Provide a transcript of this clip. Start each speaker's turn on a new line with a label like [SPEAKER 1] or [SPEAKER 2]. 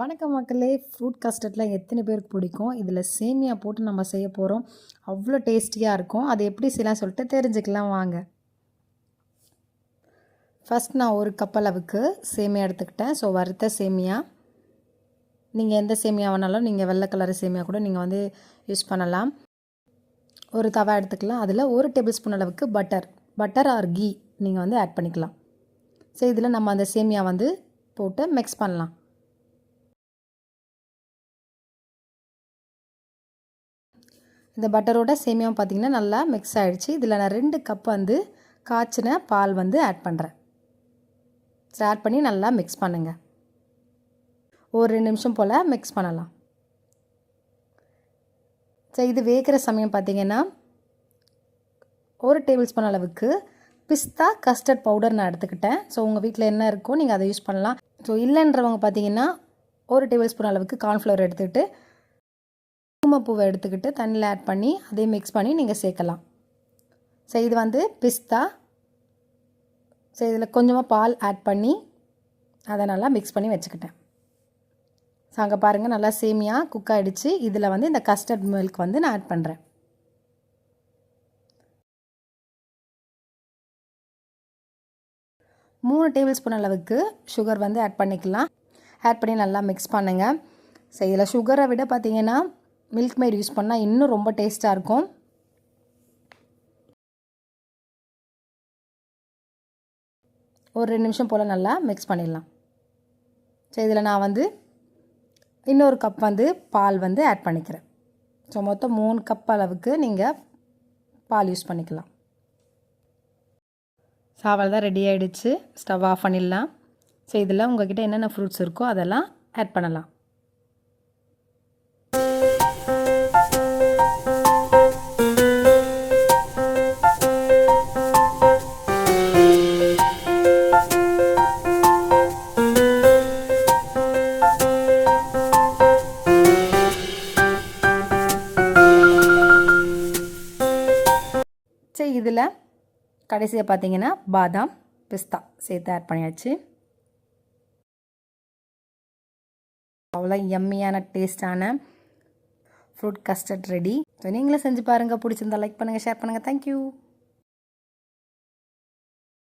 [SPEAKER 1] வணக்கம் மக்களே. ஃப்ரூட் கஸ்டர்ட்லாம் எத்தனை பேருக்கு பிடிக்கும்? இதில் சேமியா போட்டு நம்ம செய்ய போகிறோம். அவ்வளோ டேஸ்டியாக இருக்கும். அது எப்படி செய்யலாம் சொல்லிட்டு தெரிஞ்சுக்கலாம் வாங்க. ஃபஸ்ட் நான் ஒரு கப் அளவுக்கு சேமியா எடுத்துக்கிட்டேன். ஸோ வறுத்த சேமியா. நீங்கள் எந்த சேமியா வேணாலும் நீங்கள் வெள்ளை கலர் சேமியா கூட நீங்கள் யூஸ் பண்ணலாம். ஒரு தவா எடுத்துக்கலாம். அதில் 1 டேபிள் ஸ்பூன் அளவுக்கு பட்டர் ஆர் கீ நீங்கள் ஆட் பண்ணிக்கலாம். ஸோ இதில் நம்ம அந்த சேமியா போட்டு மிக்ஸ் பண்ணலாம். இந்த பட்டரோட சேமியாவும் பார்த்திங்கன்னா நல்லா மிக்ஸ் ஆகிடுச்சு. இதில் நான் 2 கப் காய்ச்சின பால் ஆட் பண்ணுறேன். ஸோ ஆட் பண்ணி நல்லா மிக்ஸ் பண்ணுங்கள். ஒரு 2 நிமிஷம் போல் மிக்ஸ் பண்ணலாம். ஸோ இது வேகிற சமயம் பார்த்திங்கன்னா 1 டேபிள் ஸ்பூன் அளவுக்கு பிஸ்தா கஸ்டர்ட் பவுடர் நான் எடுத்துக்கிட்டேன். ஸோ உங்கள் வீட்டில் என்ன இருக்கோ நீங்கள் அதை யூஸ் பண்ணலாம். ஸோ இல்லைன்றவங்க பார்த்திங்கன்னா 1 டேபிள் ஸ்பூன் அளவுக்கு கார்ன்ஃப்ளவர் எடுத்துக்கிட்டு குங்குமப்பூவை எடுத்துக்கிட்டு தண்ணியில் ஆட் பண்ணி அதே மிக்ஸ் பண்ணி நீங்கள் சேர்க்கலாம். ஸோ இது பிஸ்தா. ஸோ இதில் கொஞ்சமாக பால் ஆட் பண்ணி அதை நல்லா மிக்ஸ் பண்ணி வச்சுக்கிட்டேன். ஸோ அங்கே பாருங்கள் நல்லா சேமியா குக் ஆகிடுச்சு. இதில் இந்த கஸ்டர்ட் மில்க் நான் ஆட் பண்ணுறேன். மூணு டேபிள் ஸ்பூன் அளவுக்கு சுகர் ஆட் பண்ணிக்கலாம். ஆட் பண்ணி நல்லா மிக்ஸ் பண்ணுங்கள். ஸோ இதில் சுகரை விட பார்த்திங்கன்னா மில்க் மேட் யூஸ் பண்ணால் இன்னும் ரொம்ப டேஸ்ட்டாக இருக்கும். ஒரு 2 நிமிஷம் போல் நல்லா மிக்ஸ் பண்ணிடலாம். ஸோ இதில் நான் இன்னொரு கப் பால் ஆட் பண்ணிக்கிறேன். ஸோ மொத்தம் 3 கப் அளவுக்கு நீங்கள் பால் யூஸ் பண்ணிக்கலாம். சாவல் தான் ரெடி ஆகிடுச்சு. ஸ்டவ் ஆஃப் பண்ணிடலாம். ஸோ இதில் உங்கள்கிட்ட என்னென்ன ஃப்ரூட்ஸ் இருக்கோ அதெல்லாம் ஆட் பண்ணலாம். சரி, இதில் கடைசியாக பார்த்தீங்கன்னா பாதாம் பிஸ்தா சேர்த்து ஆட் பண்ணியாச்சு. அவ்வளோ யம்மியான டேஸ்டான ஃப்ரூட் கஸ்டர்ட் ரெடி. ஸோ நீங்களும் செஞ்சு பாருங்கள். பிடிச்சிருந்தா லைக் பண்ணுங்கள், ஷேர் பண்ணுங்கள். தேங்க்யூ.